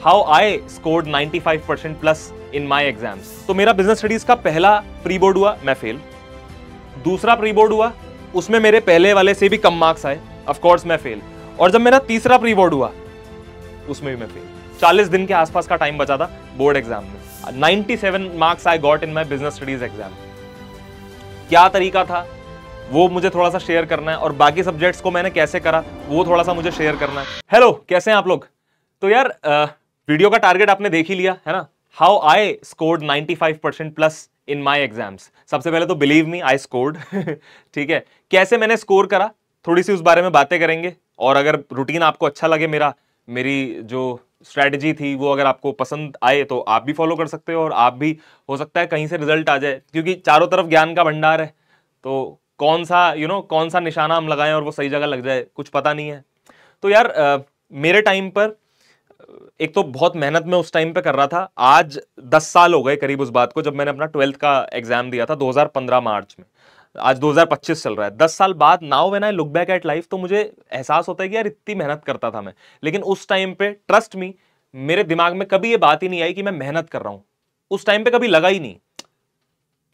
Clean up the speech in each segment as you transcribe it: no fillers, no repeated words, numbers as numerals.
How I scored 95% plus in my exams. तो मेरा business studies का पहला प्री बोर्ड हुआ, मैं फेल। दूसरा प्री बोर्ड हुआ, उसमें मेरे पहले वाले से भी कम मार्क्स आए, ऑफ कोर्स मैं फेल। और जब मेरा तीसरा प्री बोर्ड हुआ उसमें भी मैं फेल। 40 दिन के आसपास का टाइम बचा था बोर्ड एग्जाम में। 97 marks I got in my business studies exam. क्या तरीका था वो मुझे थोड़ा सा शेयर करना है, और बाकी सब्जेक्ट्स को मैंने कैसे करा वो थोड़ा सा मुझे शेयर करना है। हेलो, कैसे हैं आप लोग? तो यार वीडियो का टारगेट आपने देख ही लिया है ना, how I scored 95% plus in my exams. सबसे पहले तो बिलीव मी, आई स्कोर्ड। ठीक है, कैसे मैंने स्कोर करा थोड़ी सी उस बारे में बातें करेंगे। और अगर रूटीन आपको अच्छा लगे, मेरी जो स्ट्रैटेजी थी वो अगर आपको पसंद आए तो आप भी फॉलो कर सकते हो, और आप भी हो सकता है कहीं से रिजल्ट आ जाए, क्योंकि चारों तरफ ज्ञान का भंडार है। तो कौन सा निशाना हम लगाएं और वो सही जगह लग जाए, कुछ पता नहीं है। तो यार मेरे टाइम पर एक तो बहुत मेहनत में उस टाइम पे कर रहा था। आज 10 साल हो गए करीब उस बात को, जब मैंने अपना 12th का एग्जाम दिया था 2015 मार्च में। आज 2025 चल रहा है। 10 साल बाद now when I look back at life, तो मुझे एहसास होता है कि यार इतनी मेहनत करता था मैं। लेकिन उस टाइम पे ट्रस्ट मी, मेरे दिमाग में कभी ये बात ही नहीं आई कि मैं मेहनत कर रहा हूं। उस टाइम पे कभी लगा ही नहीं,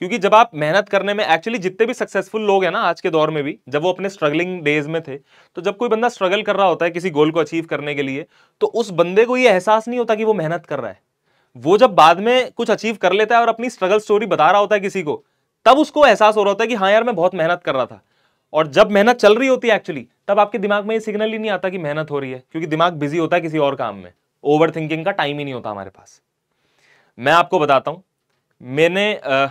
क्योंकि जब आप मेहनत करने में, एक्चुअली जितने भी सक्सेसफुल लोग हैं ना आज के दौर में भी, जब वो अपने स्ट्रगलिंग डेज में थे, तो जब कोई बंदा स्ट्रगल कर रहा होता है किसी गोल को अचीव करने के लिए, तो उस बंदे को ये एहसास नहीं होता कि वो मेहनत कर रहा है। वो जब बाद में कुछ अचीव कर लेता है और अपनी स्ट्रगल स्टोरी बता रहा होता है किसी को, तब उसको एहसास हो रहा होता है कि हाँ यार मैं बहुत मेहनत कर रहा था। और जब मेहनत चल रही होती है एक्चुअली, तब आपके दिमाग में ये सिग्नल ही नहीं आता कि मेहनत हो रही है, क्योंकि दिमाग बिजी होता है किसी और काम में। ओवर थिंकिंग का टाइम ही नहीं होता हमारे पास। मैं आपको बताता हूं, मैंने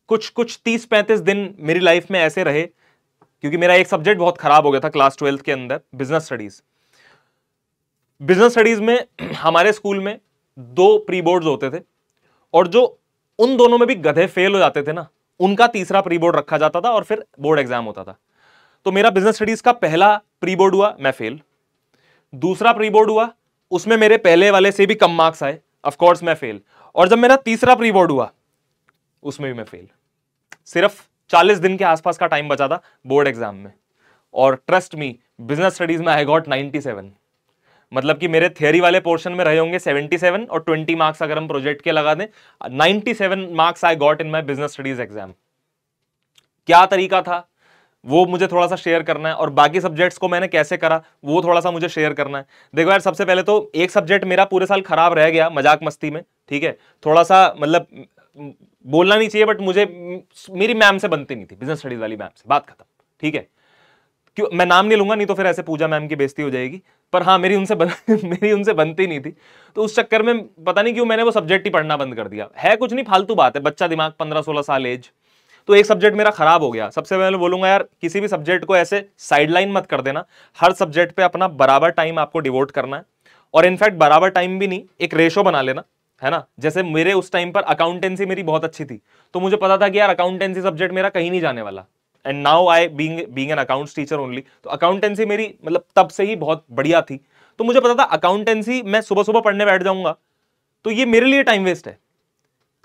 कुछ 30-35 दिन मेरी लाइफ में ऐसे रहे, क्योंकि मेरा एक सब्जेक्ट बहुत खराब हो गया था क्लास 12th के अंदर, बिजनेस स्टडीज। बिजनेस स्टडीज में हमारे स्कूल में 2 प्री बोर्ड्स होते थे, और जो उन दोनों में भी गधे फेल हो जाते थे ना, उनका तीसरा प्री बोर्ड रखा जाता था और फिर बोर्ड एग्जाम होता था। तो मेरा बिजनेस स्टडीज का पहला प्री बोर्ड हुआ, मैं फेल। दूसरा प्री बोर्ड हुआ, उसमें मेरे पहले वाले से भी कम मार्क्स आए, ऑफ कोर्स मैं फेल। और जब मेरा तीसरा प्री बोर्ड हुआ उसमें भी मैं फेल। सिर्फ 40 दिन के आसपास का टाइम बचा था बोर्ड एग्जाम में, और ट्रस्ट मी, बिजनेस स्टडीज में आई गॉट 97। मतलब कि मेरे थियरी वाले पोर्शन में रहे होंगे 77, और 20 मार्क्स अगर हम प्रोजेक्ट के लगा दें, 97 marks I got in my business studies exam. क्या तरीका था वो मुझे थोड़ा सा शेयर करना है, और बाकी सब्जेक्ट्स को मैंने कैसे करा वो थोड़ा सा मुझे शेयर करना है। देखो यार, सबसे पहले तो एक सब्जेक्ट मेरा पूरे साल खराब रह गया मजाक मस्ती में, ठीक है, थोड़ा सा, मतलब बोलना नहीं चाहिए, बट मुझे मेरी मैम से बनती नहीं थी, बिजनेस स्टडीज वाली मैम से, बात खत्म। ठीक है, क्यों मैं नाम नहीं लूंगा, नहीं तो फिर ऐसे पूजा मैम की बेइज्जती हो जाएगी, पर हाँ मेरी उनसे बनती नहीं थी। तो उस चक्कर में पता नहीं क्यों मैंने वो सब्जेक्ट ही पढ़ना बंद कर दिया। है कुछ नहीं, फालतू बात है, बच्चा दिमाग, 15-16 साल एज। तो एक सब्जेक्ट मेरा खराब हो गया। सबसे पहले बोलूंगा यार, किसी भी सब्जेक्ट को ऐसे साइडलाइन मत कर देना। हर सब्जेक्ट पे अपना बराबर टाइम आपको डिवोट करना है, और इनफैक्ट बराबर टाइम भी नहीं, एक रेशो बना लेना, है ना। जैसे मेरे उस टाइम पर अकाउंटेंसी मेरी बहुत अच्छी थी, तो मुझे पता था कि यार अकाउंटेंसी सब्जेक्ट मेरा कहीं नहीं जाने वाला, and now I being an accounts teacher only, तो अकाउंटेंसी मेरी मतलब तब से ही बहुत बढ़िया थी। तो मुझे पता था अकाउंटेंसी मैं सुबह सुबह पढ़ने बैठ जाऊंगा तो ये मेरे लिए टाइम वेस्ट है।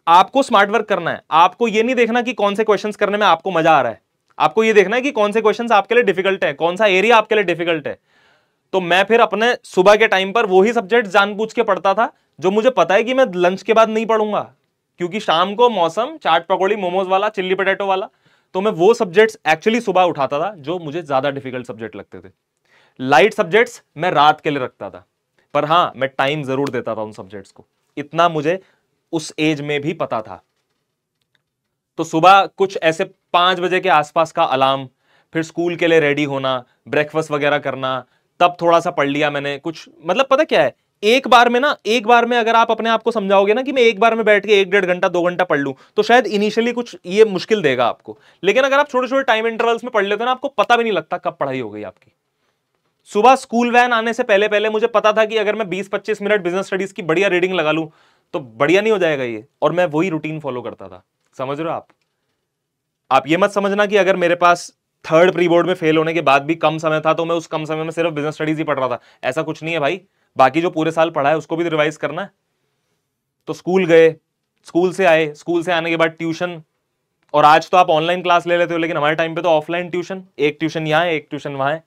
आपको स्मार्ट वर्क करना है, आपको ये नहीं देखना कि कौन से क्वेश्चंस करने में आपको मजा आ रहा है, आपको ये देखना है कि कौन से क्वेश्चंस आपके लिए डिफिकल्ट है, कौन सा एरिया आपके लिए डिफिकल्ट है। तो मैं फिर अपने सुबह के टाइम पर वही सब्जेक्ट जानबूझ के पढ़ता था जो मुझे पता है कि मैं लंच के बाद नहीं पढ़ूंगा, क्योंकि शाम को मौसम चाट पकौड़ी मोमोज वाला, चिल्ली पोटैटो वाला, तो मैं वो सब्जेक्ट्स एक्चुअली सुबह उठाता था जो मुझे ज्यादा डिफिकल्ट सब्जेक्ट लगते थे। लाइट सब्जेक्ट्स मैं रात के लिए रखता था, पर हां मैं टाइम जरूर देता था उन सब्जेक्ट्स को, इतना मुझे उस एज में भी पता था। तो सुबह कुछ ऐसे 5 बजे के आसपास का अलार्म, फिर स्कूल के लिए रेडी होना, ब्रेकफास्ट वगैरह करना, तब थोड़ा सा पढ़ लिया मैंने कुछ। मतलब पता क्या है, एक बार में अगर आप अपने आप को समझाओगे ना कि मैं एक बार में बैठ के 1-1.5 घंटा 2 घंटा पढ़ लूं, तो शायद इनिशियली कुछ ये मुश्किल देगा आपको। लेकिन अगर आप छोटे छोटे टाइम इंटरवल्स में पढ़ लेते हो ना, आपको पता भी नहीं लगता कब पढ़ाई हो गई आपकी। सुबह स्कूल वैन आने से पहले पहले मुझे पता था कि अगर मैं 20-25 मिनट बिजनेस स्टडीज की बढ़िया रीडिंग लगा लूं तो बढ़िया नहीं हो जाएगा ये, और मैं वही रूटीन फॉलो करता था। समझ रहे हो आप ये मत समझना कि अगर मेरे पास थर्ड प्री बोर्ड में फेल होने के बाद भी कम समय था तो मैं उस कम समय में सिर्फ बिजनेस स्टडीज ही पढ़ रहा था, ऐसा कुछ नहीं है भाई। बाकी जो पूरे साल पढ़ा है उसको भी रिवाइज करना है। तो स्कूल गए, स्कूल से आए, स्कूल से आने के बाद ट्यूशन, और आज तो आप ऑनलाइन क्लास ले लेते हो, लेकिन हमारे टाइम पे तो ऑफलाइन ट्यूशन, एक ट्यूशन यहां है एक ट्यूशन वहां है।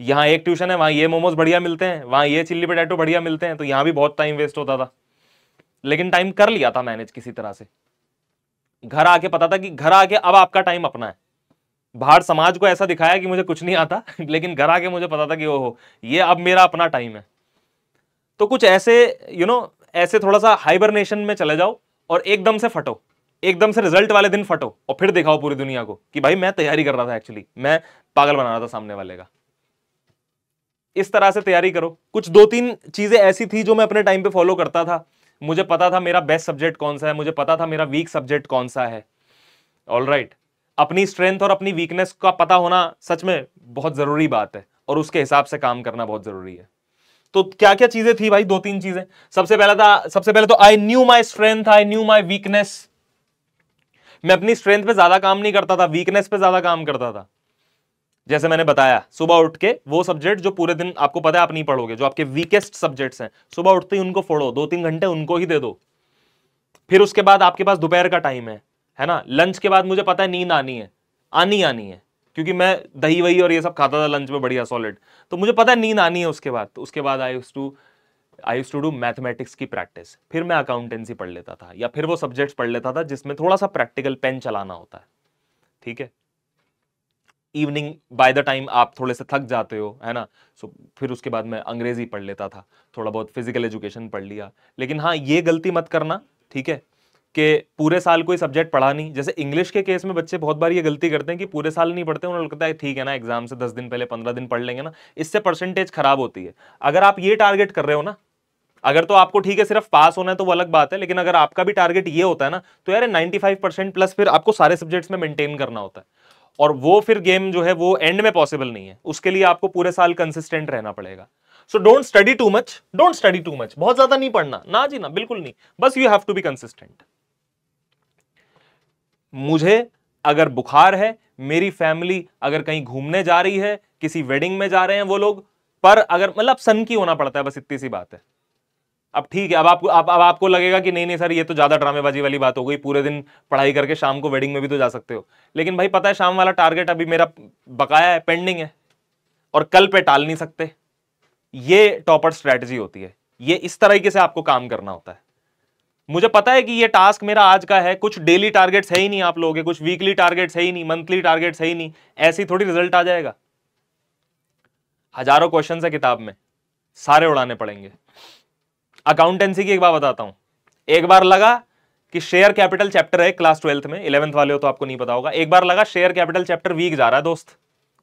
यहाँ एक ट्यूशन है, वहां ये मोमोज बढ़िया मिलते हैं, वहां ये चिल्ली पोटैटो बढ़िया मिलते हैं, तो यहां भी बहुत टाइम वेस्ट होता था, लेकिन टाइम कर लिया था मैनेज किसी तरह से। घर आके पता था कि घर आके अब आपका टाइम अपना है। बाहर समाज को ऐसा दिखाया कि मुझे कुछ नहीं आता लेकिन घर आके मुझे पता था कि ओहो ये अब मेरा अपना टाइम है। तो कुछ ऐसे ऐसे थोड़ा सा हाइबरनेशन में चले जाओ और एकदम से फटो, एकदम से रिजल्ट वाले दिन फटो और फिर दिखाओ पूरी दुनिया को कि भाई मैं तैयारी कर रहा था, एक्चुअली मैं पागल बना रहा था सामने वाले का। इस तरह से तैयारी करो। कुछ 2-3 चीजें ऐसी थी जो मैं अपने टाइम पे फॉलो करता था। मुझे पता था मेरा बेस्ट सब्जेक्ट कौन सा है, मुझे पता था मेरा वीक सब्जेक्ट कौन सा है। ऑलराइट, अपनी स्ट्रेंथ और अपनी वीकनेस का पता होना सच में बहुत जरूरी बात है और उसके हिसाब से काम करना बहुत जरूरी है। तो क्या क्या चीजें थी भाई? 2-3 चीजें। सबसे पहले तो I knew my strength, I knew my weakness. मैं अपनी स्ट्रेंथ पे ज्यादा काम नहीं करता था, वीकनेस पे ज्यादा काम करता था। जैसे मैंने बताया, सुबह उठ के वो सब्जेक्ट जो पूरे दिन आपको पता है आप नहीं पढ़ोगे, जो आपके वीकेस्ट सब्जेक्ट्स हैं, सुबह उठते ही उनको फोड़ो, 2-3 घंटे उनको ही दे दो। फिर उसके बाद आपके पास दोपहर का टाइम है ना। लंच के बाद मुझे पता है नींद आनी है, आनी है, क्योंकि मैं दही वही और ये सब खाता था लंच में बढ़िया सॉलिड, तो मुझे पता है नींद आनी है। उसके बाद I used to do mathematics की प्रैक्टिस। फिर मैं अकाउंटेंसी पढ़ लेता था या फिर वो सब्जेक्ट्स पढ़ लेता था जिसमें थोड़ा सा प्रैक्टिकल पेन चलाना होता है। ठीक है, इवनिंग बाय द टाइम आप थोड़े से थक जाते हो, है ना, सो फिर उसके बाद मैं अंग्रेजी पढ़ लेता था, थोड़ा बहुत फिजिकल एजुकेशन पढ़ लिया। लेकिन हाँ, ये गलती मत करना, ठीक है, कि पूरे साल कोई सब्जेक्ट पढ़ा नहीं। जैसे इंग्लिश के केस में बच्चे बहुत बार ये गलती करते हैं कि पूरे साल नहीं पढ़ते, उन्हें लगता है ठीक है ना, एग्जाम से 10 दिन पहले 15 दिन पढ़ लेंगे ना, इससे परसेंटेज खराब होती है। अगर आप ये टारगेट कर रहे हो ना, अगर तो आपको ठीक है सिर्फ पास होना है तो वो अलग बात है, लेकिन अगर आपका भी टारगेट ये होता है ना, तो यार 95% प्लस फिर आपको सारे सब्जेक्ट्स में मेंटेन करना होता है, और वो फिर गेम जो है वो एंड में पॉसिबल नहीं है। उसके लिए आपको पूरे साल कंसिस्टेंट रहना पड़ेगा। So don't study too much, बहुत ज्यादा नहीं पढ़ना ना जी ना, बिल्कुल नहीं, बस you have to be consistent. मुझे अगर बुखार है, मेरी फैमिली अगर कहीं घूमने जा रही है, किसी वेडिंग में जा रहे हैं वो लोग, पर अगर मतलब सन की होना पड़ता है, बस इतनी सी बात है। अब ठीक है, अब आपको लगेगा कि नहीं सर ये तो ज्यादा ड्रामेबाजी वाली बात हो गई, पूरे दिन पढ़ाई करके शाम को वेडिंग में भी तो जा सकते हो। लेकिन भाई पता है शाम वाला टारगेट अभी मेरा बकाया है, पेंडिंग है, और कल पे टाल नहीं सकते। ये टॉपर स्ट्रेटजी होती है, ये इस तरीके से आपको काम करना होता है। मुझे पता है कि ये टास्क मेरा आज का है, कुछ डेली टारगेट्स है ही नहीं आप लोगों के, कुछ वीकली टारगेट्स है ही नहीं, मंथली टारगेट्स है ही नहीं, ऐसी थोड़ी रिजल्ट आ जाएगा। हजारों क्वेश्चन है किताब में, सारे उड़ाने पड़ेंगे। अकाउंटेंसी की एक बात बताता हूं, एक बार लगा कि शेयर कैपिटल चैप्टर है क्लास 12th में, 11th वाले हो तो आपको नहीं पता होगा, एक बार लगा शेयर कैपिटल चैप्टर वीक जा रहा है दोस्त।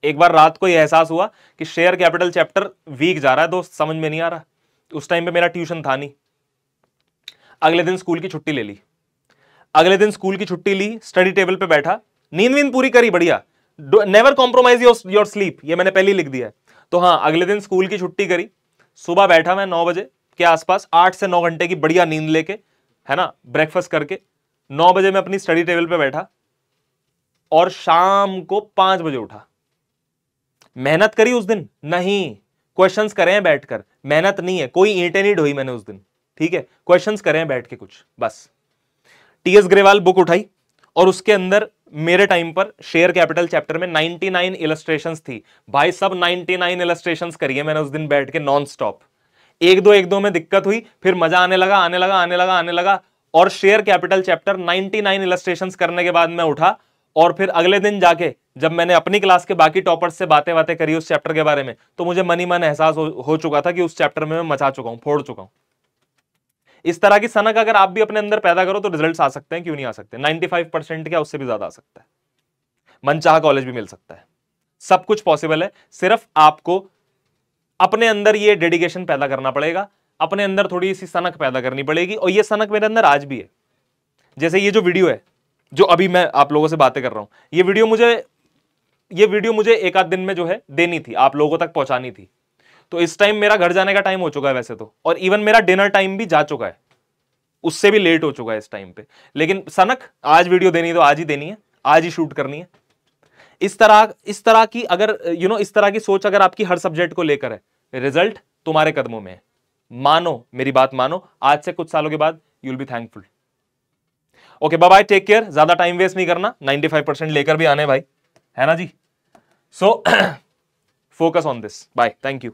एक बार रात को यह एहसास हुआ कि शेयर कैपिटल चैप्टर वीक जा रहा है दोस्त, समझ में नहीं आ रहा। उस टाइम पे मेरा ट्यूशन था नहीं। अगले दिन स्कूल की छुट्टी ले ली, स्टडी टेबल पे बैठा, नींद पूरी करी बढ़िया, नेवर कॉम्प्रोमाइज योर स्लीप, ये मैंने पहले ही लिख दिया है। तो हाँ, अगले दिन स्कूल की छुट्टी करी, सुबह बैठा मैं 9 बजे के आसपास, 8 से 9 घंटे की बढ़िया नींद लेके, है ना, ब्रेकफास्ट करके 9 बजे मैं अपनी स्टडी टेबल पे बैठा और शाम को 5 बजे उठा। मेहनत करी उस दिन? नहीं, क्वेश्चंस करे हैं बैठकर, मेहनत नहीं है, कोई ईंटें नहीं ढोई मैंने उस दिन, ठीक है, क्वेश्चंस करे हैं बैठ के कुछ बस। टीएस ग्रेवाल बुक उठाई और उसके अंदर मेरे टाइम पर शेयर कैपिटल चैप्टर में 99 इलस्ट्रेशंस थी भाई, सब 99 इलस्ट्रेशंस करिए मैंने उस दिन बैठ के नॉन स्टॉप। एक दो में दिक्कत हुई, फिर मजा आने लगा, और शेयर कैपिटल चैप्टर 99 इलस्ट्रेशंस करने के बाद मैं उठा, और फिर अगले दिन जाके जब मैंने अपनी क्लास के बाकी टॉपर्स से बातें करी उस चैप्टर के बारे में, तो मुझे मन ही मन एहसास हो चुका था कि उस चैप्टर में मैं मचा चुका हूं, फोड़ चुका हूं। इस तरह की सनक अगर आप भी अपने अंदर पैदा करो तो रिजल्ट्स आ सकते हैं, क्यों नहीं आ सकते? 95% क्या, उससे भी ज्यादा आ सकता है, मनचाहा कॉलेज भी मिल सकता है, सब कुछ पॉसिबल है। सिर्फ आपको अपने अंदर ये डेडिकेशन पैदा करना पड़ेगा, अपने अंदर थोड़ी सी सनक पैदा करनी पड़ेगी, और ये सनक मेरे अंदर आज भी है। जैसे ये जो वीडियो है, जो अभी मैं आप लोगों से बातें कर रहा हूं, ये वीडियो मुझे एक आध दिन में जो है देनी थी, आप लोगों तक पहुंचानी थी। तो इस टाइम मेरा घर जाने का टाइम हो चुका है वैसे तो, और इवन मेरा डिनर टाइम भी जा चुका है, उससे भी लेट हो चुका है इस टाइम पे। लेकिन सनक आज वीडियो देनी तो आज ही देनी है, आज ही शूट करनी है। इस तरह की अगर इस तरह की सोच अगर आपकी हर सब्जेक्ट को लेकर है, रिजल्ट तुम्हारे कदमों में है। मानो मेरी बात मानो, आज से कुछ सालों के बाद you will be thankful. Okay, bye bye, take care, ज्यादा टाइम वेस्ट नहीं करना, 95% लेकर भी आने भाई, है ना जी। So focus on this. Bye, thank you.